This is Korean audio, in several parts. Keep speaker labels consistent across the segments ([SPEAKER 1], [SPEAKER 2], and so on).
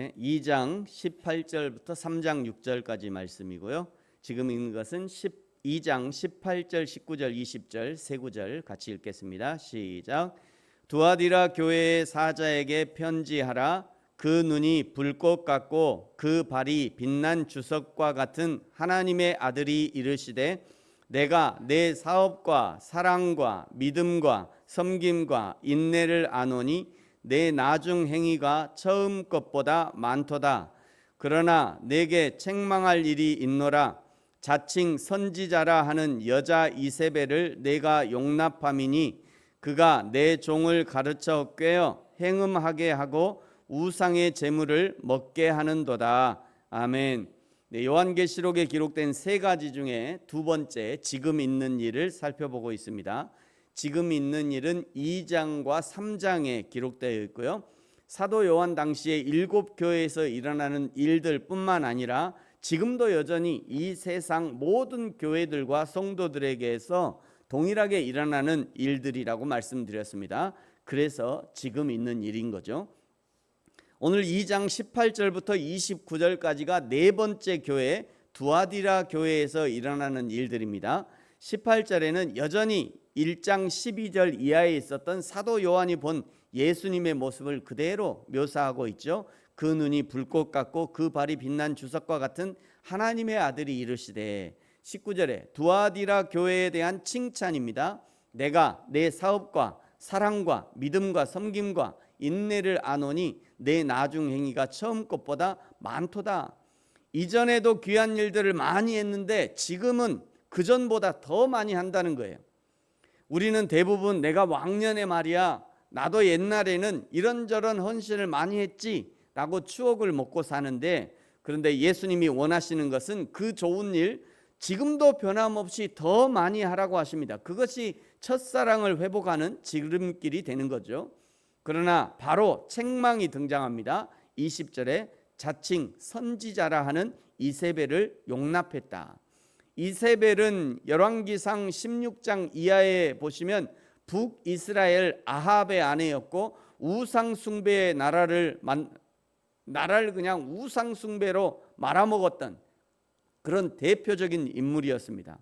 [SPEAKER 1] 네, 2장 18절부터 3장 6절까지 말씀이고요. 지금 읽는 것은 2장 18절, 19절, 20절 세 구절 같이 읽겠습니다. 시작. 두아디라 교회의 사자에게 편지하라. 그 눈이 불꽃 같고 그 발이 빛난 주석과 같은 하나님의 아들이 이르시되 내가 내 사업과 사랑과 믿음과 섬김과 인내를 아노니 내 나중 행위가 처음 것보다 많도다. 그러나 내게 책망할 일이 있노라. 자칭 선지자라 하는 여자 이세벨을 내가 용납함이니 그가 내 종을 가르쳐 꿰어 행음하게 하고 우상의 제물을 먹게 하는도다. 아멘. 네, 요한계시록에 기록된 세 가지 중에 두 번째 지금 있는 일을 살펴보고 있습니다. 지금 있는 일은 2장과 3장에 기록되어 있고요. 사도 요한 당시에 7교회에서 일어나는 일들뿐만 아니라 지금도 여전히 이 세상 모든 교회들과 성도들에게서 동일하게 일어나는 일들이라고 말씀드렸습니다. 그래서 지금 있는 일인 거죠. 오늘 2장 18절부터 29절까지가 네 번째 교회 두아디라 교회에서 일어나는 일들입니다. 18절에는 여전히 1장 12절 이하에 있었던 사도 요한이 본 예수님의 모습을 그대로 묘사하고 있죠. 그 눈이 불꽃 같고 그 발이 빛난 주석과 같은 하나님의 아들이 이르시되 19절에 두아디라 교회에 대한 칭찬입니다. 내가 내 사업과 사랑과 믿음과 섬김과 인내를 아노니 내 나중 행위가 처음 것보다 많도다. 이전에도 귀한 일들을 많이 했는데 지금은 그전보다 더 많이 한다는 거예요. 우리는 대부분 내가 왕년에 말이야 나도 옛날에는 이런저런 헌신을 많이 했지 라고 추억을 먹고 사는데, 그런데 예수님이 원하시는 것은 그 좋은 일 지금도 변함없이 더 많이 하라고 하십니다. 그것이 첫사랑을 회복하는 지름길이 되는 거죠. 그러나 바로 책망이 등장합니다. 20절에 자칭 선지자라 하는 이세벨을 용납했다. 이세벨은 열왕기상 16장 이하에 보시면 북이스라엘 아합의 아내였고 우상 숭배의 나라를 그냥 우상 숭배로 말아먹었던 그런 대표적인 인물이었습니다.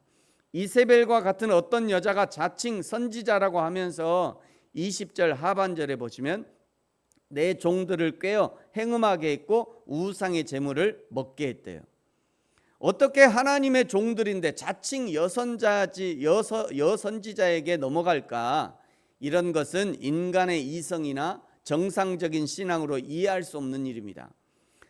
[SPEAKER 1] 이세벨과 같은 어떤 여자가 자칭 선지자라고 하면서 20절 하반절에 보시면 내 종들을 꿰어 행음하게 했고 우상의 제물을 먹게 했대요. 어떻게 하나님의 종들인데 자칭 여선지자에게 넘어갈까? 이런 것은 인간의 이성이나 정상적인 신앙으로 이해할 수 없는 일입니다.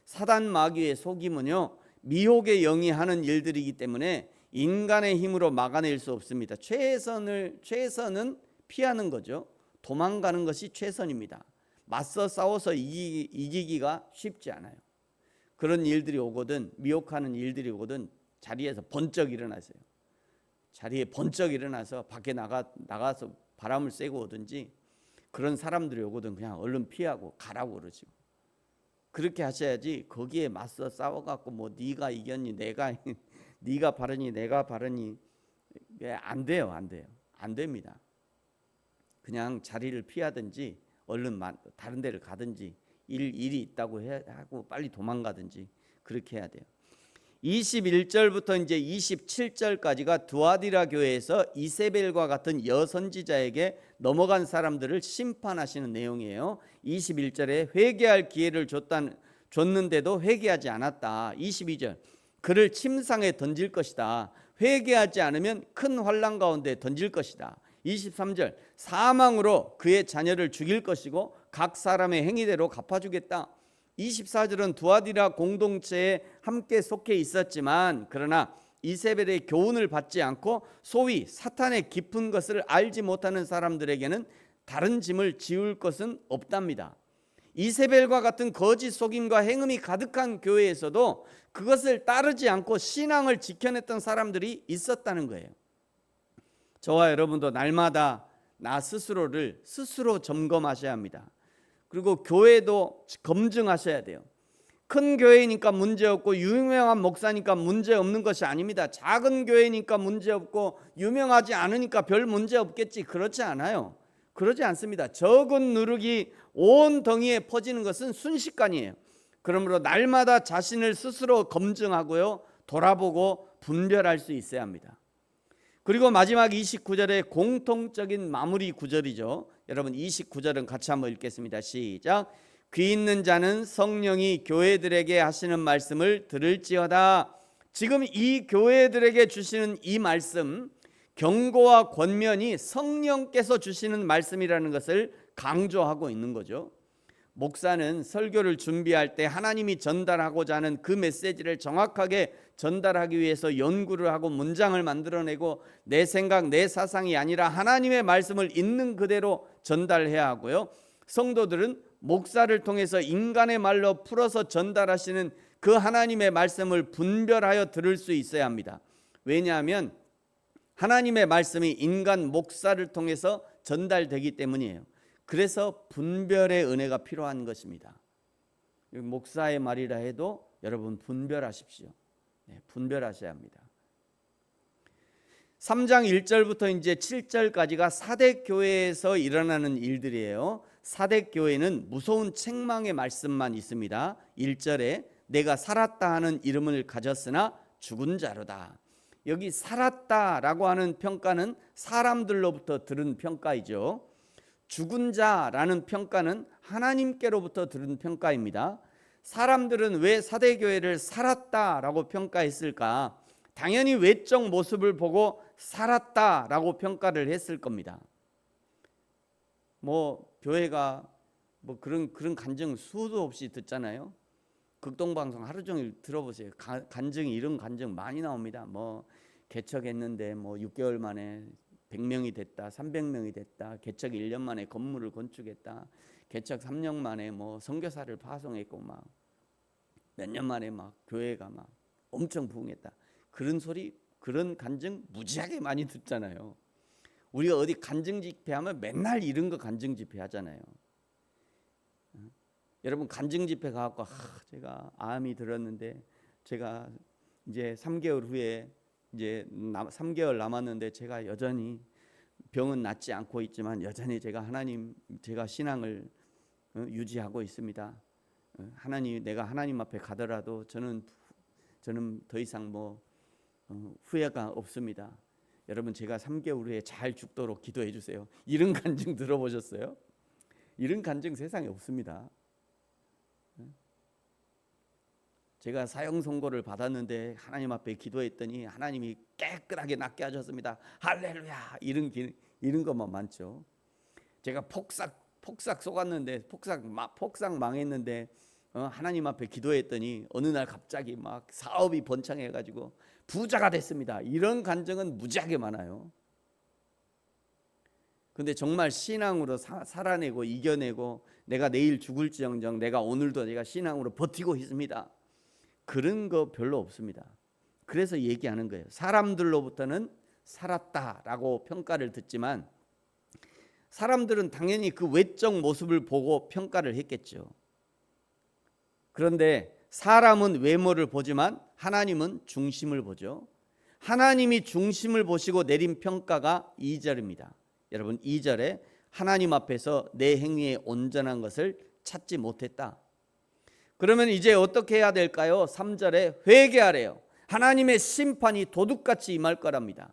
[SPEAKER 1] 사단 마귀의 속임은요, 미혹의 영이 하는 일들이기 때문에 인간의 힘으로 막아낼 수 없습니다. 최선은 피하는 거죠. 도망가는 것이 최선입니다. 맞서 싸워서 이기기가 쉽지 않아요. 그런 일들이 오거든, 미혹하는 일들이 오거든 자리에서 번쩍 일어나세요. 자리에 번쩍 일어나서 밖에 나가서 바람을 쐬고 오든지, 그런 사람들이 오거든 그냥 얼른 피하고 가라고 그러죠. 그렇게 하셔야지 거기에 맞서 싸워갖고 뭐 네가 이겼니 네가 바르니 내가 바르니 안 돼요. 안 됩니다. 그냥 자리를 피하든지 얼른 다른 데를 가든지 일이 있다고 하고 빨리 도망가든지 그렇게 해야 돼요. 21절부터 이제 27절까지가 두아디라 교회에서 이세벨과 같은 여선지자에게 넘어간 사람들을 심판하시는 내용이에요. 21절에 회개할 기회를 줬는데도 회개하지 않았다. 22절 그를 침상에 던질 것이다. 회개하지 않으면 큰 환난 가운데 던질 것이다. 23절 사망으로 그의 자녀를 죽일 것이고 각 사람의 행위대로 갚아주겠다. 24절은 두아디라 공동체에 함께 속해 있었지만 그러나 이세벨의 교훈을 받지 않고 소위 사탄의 깊은 것을 알지 못하는 사람들에게는 다른 짐을 지울 것은 없답니다. 이세벨과 같은 거짓 속임과 행음이 가득한 교회에서도 그것을 따르지 않고 신앙을 지켜냈던 사람들이 있었다는 거예요. 저와 여러분도 날마다 나 스스로를 스스로 점검하셔야 합니다. 그리고 교회도 검증하셔야 돼요. 큰 교회니까 문제없고 유명한 목사니까 문제없는 것이 아닙니다. 작은 교회니까 문제없고 유명하지 않으니까 별 문제 없겠지, 그렇지 않아요. 그러지 않습니다. 적은 누룩이 온 덩이에 퍼지는 것은 순식간이에요. 그러므로 날마다 자신을 스스로 검증하고요, 돌아보고 분별할 수 있어야 합니다. 그리고 마지막 29절의 공통적인 마무리 구절이죠. 여러분 29절은 같이 한번 읽겠습니다. 시작. 귀 있는 자는 성령이 교회들에게 하시는 말씀을 들을지어다. 지금 이 교회들에게 주시는 이 말씀, 경고와 권면이 성령께서 주시는 말씀이라는 것을 강조하고 있는 거죠. 목사는 설교를 준비할 때 하나님이 전달하고자 하는 그 메시지를 정확하게 전달하기 위해서 연구를 하고 문장을 만들어내고 내 생각, 내 사상이 아니라 하나님의 말씀을 있는 그대로 전달해야 하고요. 성도들은 목사를 통해서 인간의 말로 풀어서 전달하시는 그 하나님의 말씀을 분별하여 들을 수 있어야 합니다. 왜냐하면 하나님의 말씀이 인간 목사를 통해서 전달되기 때문이에요. 그래서 분별의 은혜가 필요한 것입니다. 목사의 말이라 해도 여러분 분별하십시오. 분별하셔야 합니다. 3장 1절부터 이제 7절까지가 사대교회에서 일어나는 일들이에요. 사대교회는 무서운 책망의 말씀만 있습니다. 1절에 내가 살았다 하는 이름을 가졌으나 죽은 자로다. 여기 살았다라고 하는 평가는 사람들로부터 들은 평가이죠. 죽은 자라는 평가는 하나님께로부터 들은 평가입니다. 사람들은 왜 사대교회를 살았다라고 평가했을까? 당연히 외적 모습을 보고 살았다라고 평가를 했을 겁니다. 교회가 그런 간증 수도 없이 듣잖아요. 극동방송 하루 종일 들어보세요. 간증이 이런 간증 많이 나옵니다. 개척했는데 6개월 만에 100명이 됐다, 300명이 됐다. 개척 1년 만에 건물을 건축했다. 개척 3년 만에 선교사를 파송했고 몇 년 만에 교회가 엄청 부흥했다. 그런 소리, 그런 간증 무지하게 많이 듣잖아요. 우리가 어디 간증 집회하면 맨날 이런 거 간증 집회 하잖아요. 여러분 간증 집회 가갖고 제가 암이 들었는데 제가 이제 3개월 후에 이제 3개월 남았는데 제가 여전히 병은 낫지 않고 있지만 여전히 제가 신앙을 유지하고 있습니다. 내가 하나님 앞에 가더라도 저는 더 이상 후회가 없습니다. 여러분 제가 3개월 후에 잘 죽도록 기도해 주세요. 이런 간증 들어보셨어요? 이런 간증 세상에 없습니다. 제가 사형 선고를 받았는데 하나님 앞에 기도했더니 하나님이 깨끗하게 낫게 하셨습니다. 할렐루야. 이런 것만 많죠. 제가 폭삭 속았는데 폭삭 망했는데 하나님 앞에 기도했더니 어느 날 갑자기 사업이 번창해가지고 부자가 됐습니다. 이런 간증은 무지하게 많아요. 근데 정말 신앙으로 살아내고 이겨내고 내가 내일 죽을지언정 내가 오늘도 내가 신앙으로 버티고 있습니다. 그런 거 별로 없습니다. 그래서 얘기하는 거예요. 사람들로부터는 살았다라고 평가를 듣지만 사람들은 당연히 그 외적 모습을 보고 평가를 했겠죠. 그런데 사람은 외모를 보지만 하나님은 중심을 보죠. 하나님이 중심을 보시고 내린 평가가 2절입니다. 여러분 2절에 하나님 앞에서 내 행위에 온전한 것을 찾지 못했다. 그러면 이제 어떻게 해야 될까요? 3절에 회개하래요. 하나님의 심판이 도둑같이 임할 거랍니다.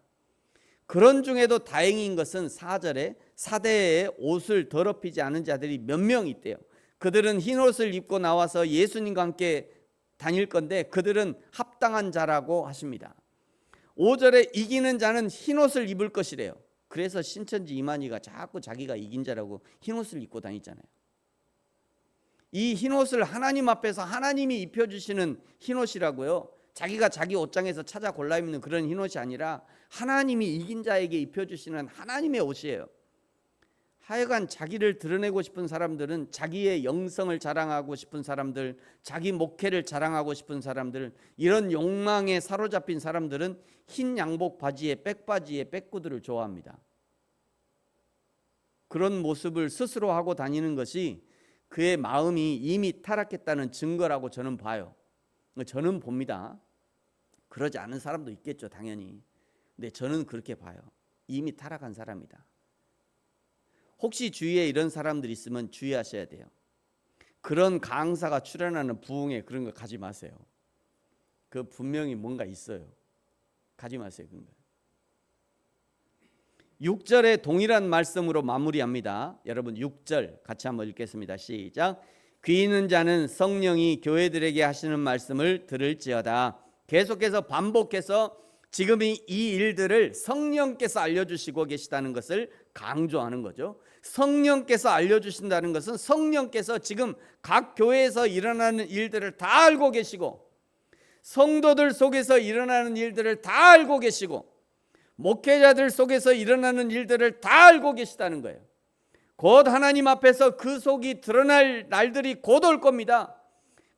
[SPEAKER 1] 그런 중에도 다행인 것은 4절에 사대에 옷을 더럽히지 않은 자들이 몇 명 있대요. 그들은 흰 옷을 입고 나와서 예수님과 함께 다닐 건데 그들은 합당한 자라고 하십니다. 5절에 이기는 자는 흰 옷을 입을 것이래요. 그래서 신천지 이만희가 자꾸 자기가 이긴 자라고 흰 옷을 입고 다니잖아요. 이 흰 옷을 하나님 앞에서 하나님이 입혀주시는 흰 옷이라고요. 자기가 자기 옷장에서 찾아 골라 입는 그런 흰 옷이 아니라 하나님이 이긴 자에게 입혀주시는 하나님의 옷이에요. 하여간 자기를 드러내고 싶은 사람들은 자기의 영성을 자랑하고 싶은 사람들, 자기 목회를 자랑하고 싶은 사람들, 이런 욕망에 사로잡힌 사람들은 흰 양복 바지에 백바지에 백구두를 좋아합니다. 그런 모습을 스스로 하고 다니는 것이 그의 마음이 이미 타락했다는 증거라고 저는 봐요. 저는 봅니다. 그러지 않은 사람도 있겠죠, 당연히. 근데 저는 그렇게 봐요. 이미 타락한 사람이다. 혹시 주위에 이런 사람들이 있으면 주의하셔야 돼요. 그런 강사가 출연하는 부흥회 그런 거 가지 마세요. 그 분명히 뭔가 있어요. 가지 마세요. 그런 거. 6절에 동일한 말씀으로 마무리합니다. 여러분 6절 같이 한번 읽겠습니다. 시작. 귀 있는 자는 성령이 교회들에게 하시는 말씀을 들을지어다. 계속해서 반복해서 지금 이 일들을 성령께서 알려주시고 계시다는 것을 강조하는 거죠. 성령께서 알려주신다는 것은 성령께서 지금 각 교회에서 일어나는 일들을 다 알고 계시고, 성도들 속에서 일어나는 일들을 다 알고 계시고, 목회자들 속에서 일어나는 일들을 다 알고 계시다는 거예요. 곧 하나님 앞에서 그 속이 드러날 날들이 곧 올 겁니다.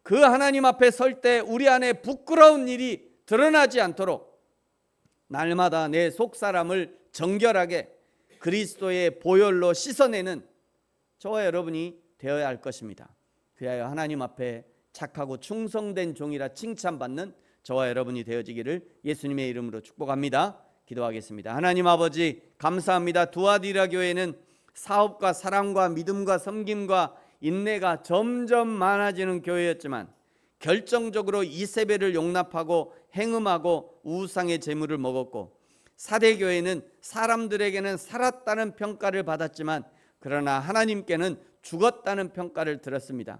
[SPEAKER 1] 그 하나님 앞에 설 때 우리 안에 부끄러운 일이 드러나지 않도록 날마다 내 속사람을 정결하게 그리스도의 보혈로 씻어내는 저와 여러분이 되어야 할 것입니다. 그리하여 하나님 앞에 착하고 충성된 종이라 칭찬받는 저와 여러분이 되어지기를 예수님의 이름으로 축복합니다. 기도하겠습니다. 하나님 아버지 감사합니다. 두아디라 교회는 사업과 사랑과 믿음과 섬김과 인내가 점점 많아지는 교회였지만 결정적으로 이세벨을 용납하고 행음하고 우상의 재물을 먹었고, 사대교회는 사람들에게는 살았다는 평가를 받았지만 그러나 하나님께는 죽었다는 평가를 들었습니다.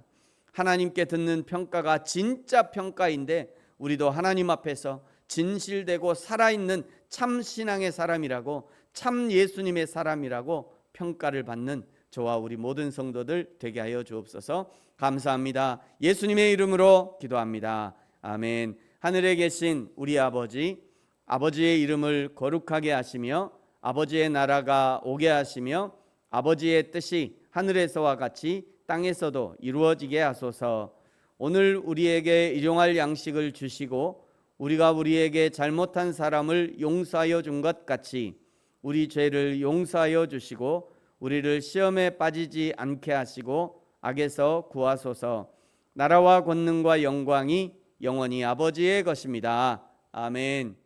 [SPEAKER 1] 하나님께 듣는 평가가 진짜 평가인데 우리도 하나님 앞에서 진실되고 살아있는 참 신앙의 사람이라고, 참 예수님의 사람이라고 평가를 받는 저와 우리 모든 성도들 되게 하여 주옵소서. 감사합니다. 예수님의 이름으로 기도합니다. 아멘. 하늘에 계신 우리 아버지, 아버지의 이름을 거룩하게 하시며 아버지의 나라가 오게 하시며 아버지의 뜻이 하늘에서와 같이 땅에서도 이루어지게 하소서. 오늘 우리에게 일용할 양식을 주시고 우리가 우리에게 잘못한 사람을 용서하여 준 것 같이 우리 죄를 용서하여 주시고 우리를 시험에 빠지지 않게 하시고 악에서 구하소서. 나라와 권능과 영광이 영원히 아버지의 것입니다. 아멘.